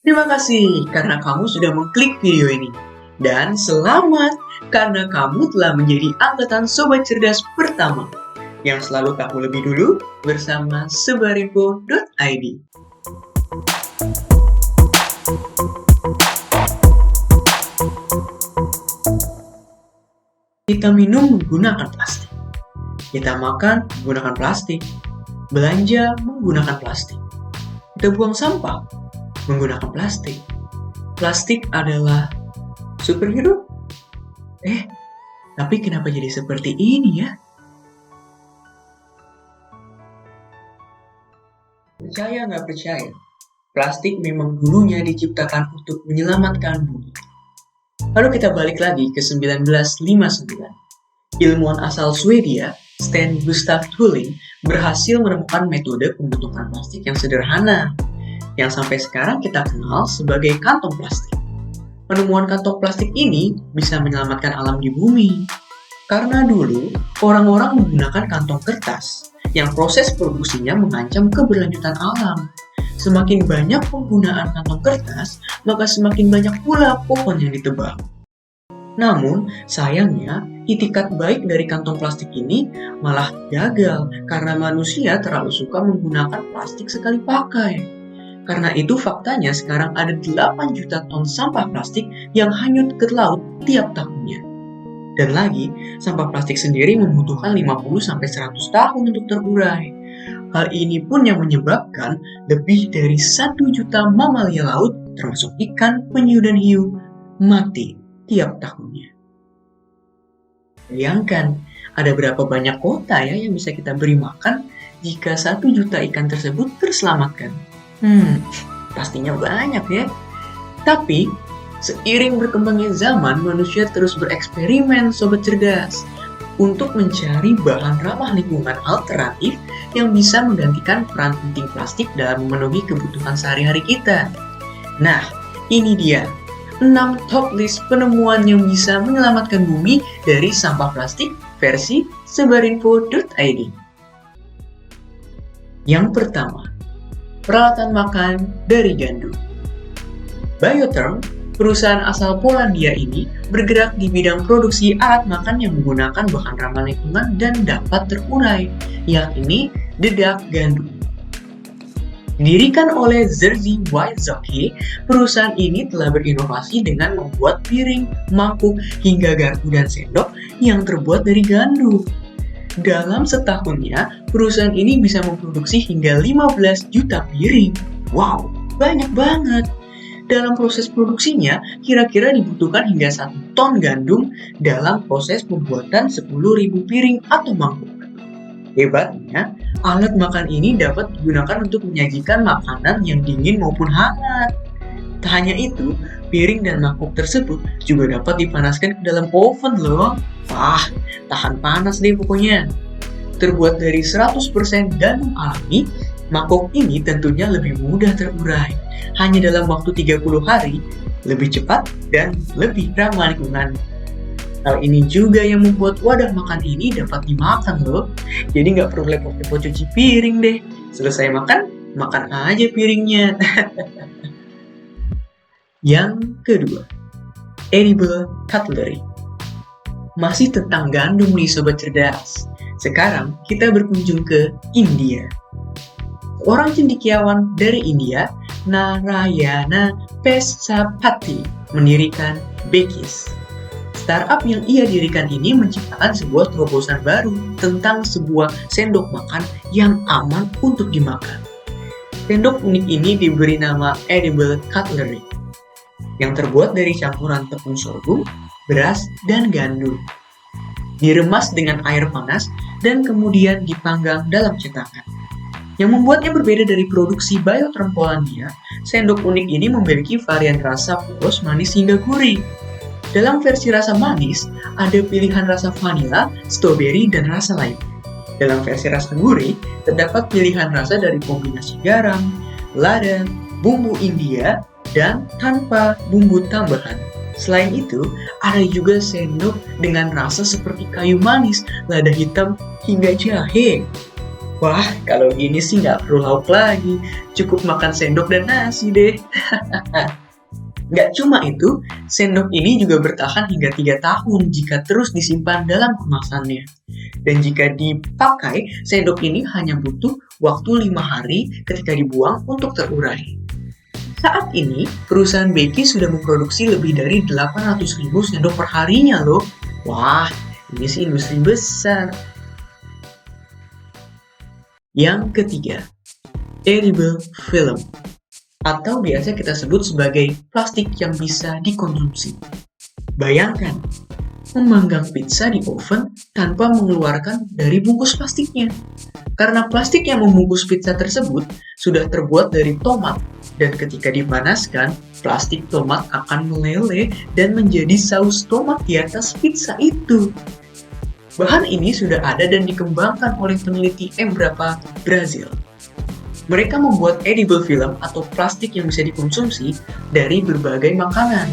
Terima kasih karena kamu sudah mengklik video ini. Dan selamat karena kamu telah menjadi angkatan Sobat Cerdas pertama yang selalu tahu lebih dulu bersama sebarinfo.id. Kita minum menggunakan plastik. Kita makan menggunakan plastik. Belanja menggunakan plastik. Kita buang sampah menggunakan plastik. Plastik adalah superhero? Tapi kenapa jadi seperti ini ya? Percaya nggak percaya, plastik memang dulunya diciptakan untuk menyelamatkan bumi. Lalu kita balik lagi ke 1959. Ilmuwan asal Swedia, Sten Gustaf Thulin, berhasil menemukan metode pembentukan plastik yang sederhana, yang sampai sekarang kita kenal sebagai kantong plastik. Penemuan kantong plastik ini bisa menyelamatkan alam di bumi. Karena dulu, orang-orang menggunakan kantong kertas, yang proses produksinya mengancam keberlanjutan alam. Semakin banyak penggunaan kantong kertas, maka semakin banyak pula pohon yang ditebang. Namun, sayangnya, itikat baik dari kantong plastik ini malah gagal karena manusia terlalu suka menggunakan plastik sekali pakai. Karena itu faktanya sekarang ada 8 juta ton sampah plastik yang hanyut ke laut tiap tahunnya. Dan lagi, sampah plastik sendiri membutuhkan 50-100 tahun untuk terurai. Hal ini pun yang menyebabkan lebih dari 1 juta mamalia laut, termasuk ikan, penyu, dan hiu, mati tiap tahunnya. Bayangkan, ada berapa banyak kota ya yang bisa kita beri makan jika 1 juta ikan tersebut terselamatkan? Pastinya banyak ya. Tapi, seiring berkembangnya zaman, manusia terus bereksperimen Sobat Cerdas untuk mencari bahan ramah lingkungan alternatif yang bisa menggantikan peran penting plastik dalam memenuhi kebutuhan sehari-hari kita. Nah, ini dia 6 top list penemuan yang bisa menyelamatkan bumi dari sampah plastik versi sebarinfo.id. Yang pertama, peralatan makan dari gandum. Biotherm, perusahaan asal Polandia ini, bergerak di bidang produksi alat makan yang menggunakan bahan ramah lingkungan dan dapat terurai, yakni dedak gandum. Didirikan oleh Jerzy Wojciechowski, perusahaan ini telah berinovasi dengan membuat piring, mangkuk, hingga garpu dan sendok yang terbuat dari gandum. Dalam setahunnya, perusahaan ini bisa memproduksi hingga 15 juta piring. Wow, banyak banget! Dalam proses produksinya, kira-kira dibutuhkan hingga 1 ton gandum dalam proses pembuatan 10.000 piring atau mangkuk. Hebatnya, alat makan ini dapat digunakan untuk menyajikan makanan yang dingin maupun hangat. Tak hanya itu, piring dan mangkuk tersebut juga dapat dipanaskan ke dalam oven loh. Tahan panas deh pokoknya. Terbuat dari 100% gandum alami, mangkuk ini tentunya lebih mudah terurai. Hanya dalam waktu 30 hari, lebih cepat dan lebih ramah lingkungan. Hal ini juga yang membuat wadah makan ini dapat dimakan loh. Jadi nggak perlu repot-repot cuci piring deh. Selesai makan, makan aja piringnya. Yang kedua, edible cutlery. Masih tentang gandum nih Sobat Cerdas. Sekarang kita berkunjung ke India. Seorang cendekiawan dari India, Narayana Pesapati, mendirikan Bekis. Startup yang ia dirikan ini menciptakan sebuah terobosan baru tentang sebuah sendok makan yang aman untuk dimakan. Sendok unik ini diberi nama edible cutlery, yang terbuat dari campuran tepung sorghum, beras, dan gandum. Diremas dengan air panas dan kemudian dipanggang dalam cetakan. Yang membuatnya berbeda dari produksi Biotherm Polandia, sendok unik ini memiliki varian rasa polos, manis, hingga gurih. Dalam versi rasa manis, ada pilihan rasa vanila, stroberi, dan rasa lain. Dalam versi rasa gurih, terdapat pilihan rasa dari kombinasi garam, lada, bumbu India, dan tanpa bumbu tambahan. Selain itu, ada juga sendok dengan rasa seperti kayu manis, lada hitam, hingga jahe. Wah, kalau gini sih nggak perlu lauk lagi. Cukup makan sendok dan nasi deh. Nggak cuma itu, sendok ini juga bertahan hingga 3 tahun jika terus disimpan dalam kemasannya. Dan jika dipakai, sendok ini hanya butuh waktu 5 hari ketika dibuang untuk terurai. Saat ini, perusahaan Becky sudah memproduksi lebih dari 800.000 sendok per harinya loh. Wah, ini sih industri besar. Yang ketiga, edible film, atau biasa kita sebut sebagai plastik yang bisa dikonsumsi. Bayangkan, memanggang pizza di oven tanpa mengeluarkan dari bungkus plastiknya. Karena plastik yang membungkus pizza tersebut sudah terbuat dari tomat, dan ketika dipanaskan, plastik tomat akan meleleh dan menjadi saus tomat di atas pizza itu. Bahan ini sudah ada dan dikembangkan oleh peneliti Embrapa, Brazil. Mereka membuat edible film atau plastik yang bisa dikonsumsi dari berbagai makanan,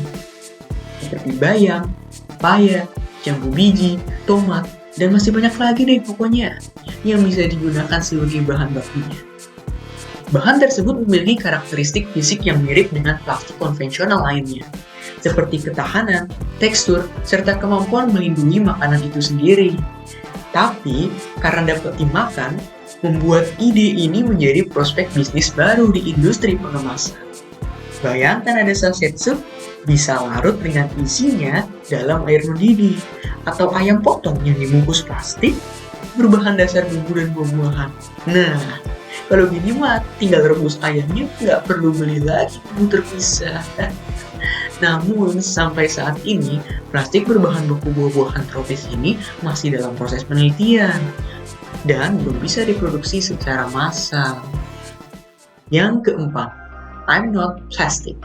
seperti bayam, paya, jambu biji, tomat, dan masih banyak lagi deh pokoknya yang bisa digunakan sebagai bahan bakunya. Bahan tersebut memiliki karakteristik fisik yang mirip dengan plastik konvensional lainnya, seperti ketahanan, tekstur, serta kemampuan melindungi makanan itu sendiri. Tapi, karena dapat dimakan, membuat ide ini menjadi prospek bisnis baru di industri pengemasan. Bayangkan ada saset sup bisa larut dengan isinya dalam air mendidih, atau ayam potong yang dibungkus plastik berbahan dasar bumbu dan buah-buahan. Nah, kalau gini mah tinggal rebus ayamnya, nggak perlu beli lagi bumbu terpisah. Namun, sampai saat ini, plastik berbahan baku buah-buahan tropis ini masih dalam proses penelitian dan belum bisa diproduksi secara massal. Yang keempat, I'm not plastic.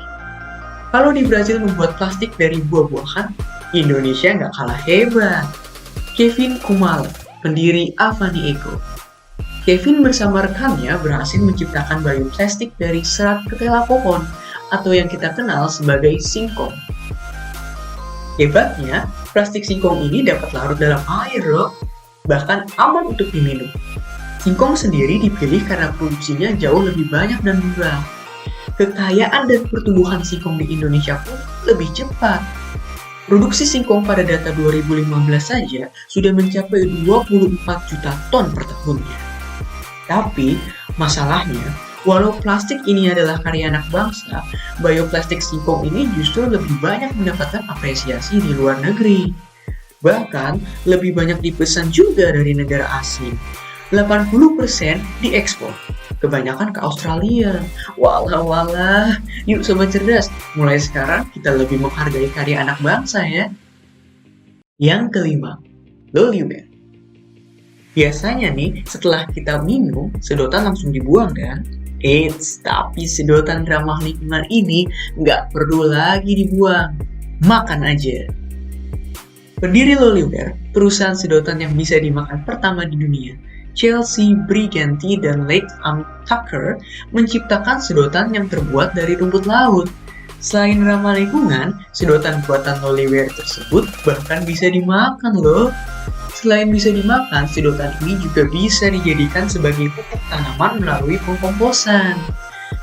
Kalau di Brazil membuat plastik dari buah-buahan, Indonesia nggak kalah hebat. Kevin Kumala, pendiri Avani Eco. Kevin bersama rekannya berhasil menciptakan bioplastik dari serat ketela pohon, atau yang kita kenal sebagai singkong. Hebatnya, plastik singkong ini dapat larut dalam air loh, bahkan aman untuk diminum. Singkong sendiri dipilih karena produksinya jauh lebih banyak dan murah. Kekayaan dan pertumbuhan singkong di Indonesia pun lebih cepat. Produksi singkong pada data 2015 saja sudah mencapai 24 juta ton per tahunnya. Tapi, masalahnya, walau plastik ini adalah karya anak bangsa, bioplastik singkong ini justru lebih banyak mendapatkan apresiasi di luar negeri. Bahkan, lebih banyak dipesan juga dari negara asing. 80% diekspor, kebanyakan ke Australia. Walah, yuk sobat cerdas, mulai sekarang kita lebih menghargai karya anak bangsa ya. Yang kelima, Loliware. Biasanya nih, setelah kita minum, sedotan langsung dibuang kan? Eits, tapi sedotan ramah lingkungan ini nggak perlu lagi dibuang. Makan aja. Pendiri Loliware, perusahaan sedotan yang bisa dimakan pertama di dunia, Chelsea Briganti dan Lake Tucker, menciptakan sedotan yang terbuat dari rumput laut. Selain ramah lingkungan, sedotan buatan Loliware tersebut bahkan bisa dimakan loh. Selain bisa dimakan, sedotan ini juga bisa dijadikan sebagai pupuk tanaman melalui pengkomposan.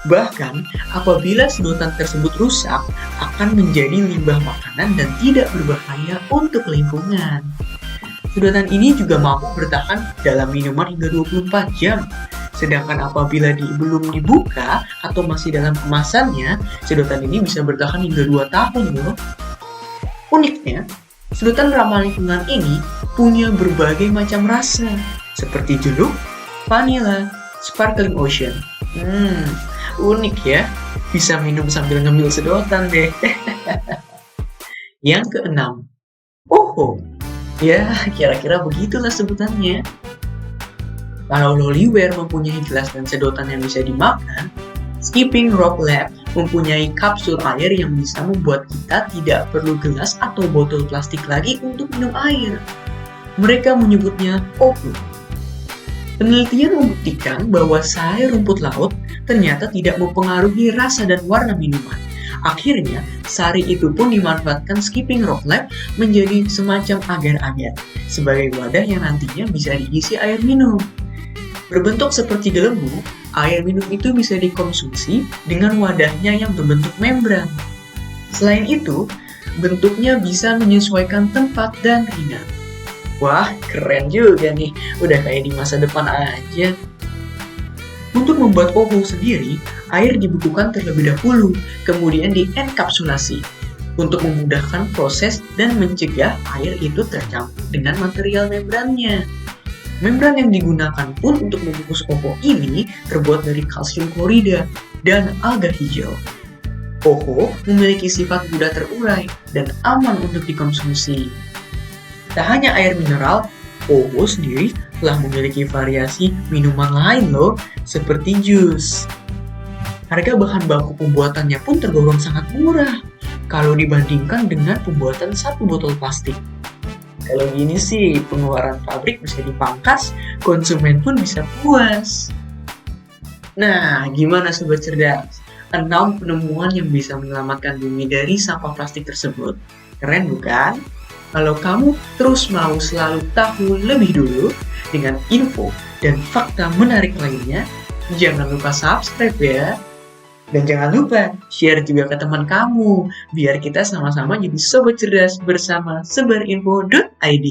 Bahkan, apabila sedotan tersebut rusak, akan menjadi limbah makanan dan tidak berbahaya untuk lingkungan. Sedotan ini juga mampu bertahan dalam minuman hingga 24 jam. Sedangkan apabila belum dibuka atau masih dalam kemasannya, sedotan ini bisa bertahan hingga 2 tahun loh. Uniknya, sedotan ramah lingkungan ini punya berbagai macam rasa, seperti jeruk, vanilla, sparkling ocean. Unik ya, bisa minum sambil ngemil sedotan deh. Yang keenam, OHO. Ya, kira-kira begitulah sebutannya. Kalau Loliware mempunyai gelas dan sedotan yang bisa dimakan, Skipping Rope Lab mempunyai kapsul air yang bisa membuat kita tidak perlu gelas atau botol plastik lagi untuk minum air. Mereka menyebutnya OHO. Penelitian membuktikan bahwa sari rumput laut ternyata tidak mempengaruhi rasa dan warna minuman. Akhirnya, sari itu pun dimanfaatkan Skipping Rope Lab menjadi semacam agar-agar sebagai wadah yang nantinya bisa diisi air minum. Berbentuk seperti gelembung, air minum itu bisa dikonsumsi dengan wadahnya yang berbentuk membran. Selain itu, bentuknya bisa menyesuaikan tempat dan ringan. Wah, keren juga nih, udah kayak di masa depan aja. Untuk membuat OVO sendiri, air dibekukan terlebih dahulu, kemudian dienkapsulasi untuk memudahkan proses dan mencegah air itu tercampur dengan material membrannya. Membran yang digunakan pun untuk membungkus OVO ini terbuat dari kalsium klorida dan alga hijau. OVO memiliki sifat mudah terurai dan aman untuk dikonsumsi. Tak hanya air mineral, OVO sendiri telah memiliki variasi minuman lain loh, seperti jus. Harga bahan baku pembuatannya pun tergolong sangat murah kalau dibandingkan dengan pembuatan satu botol plastik. Kalau gini sih, pengeluaran pabrik bisa dipangkas, konsumen pun bisa puas. Nah, gimana Sobat Cerdas? 6 penemuan yang bisa menyelamatkan bumi dari sampah plastik tersebut. Keren bukan? Kalau kamu terus mau selalu tahu lebih dulu dengan info dan fakta menarik lainnya, jangan lupa subscribe ya. Dan jangan lupa share juga ke teman kamu, biar kita sama-sama jadi sobat cerdas bersama seberinfo.id.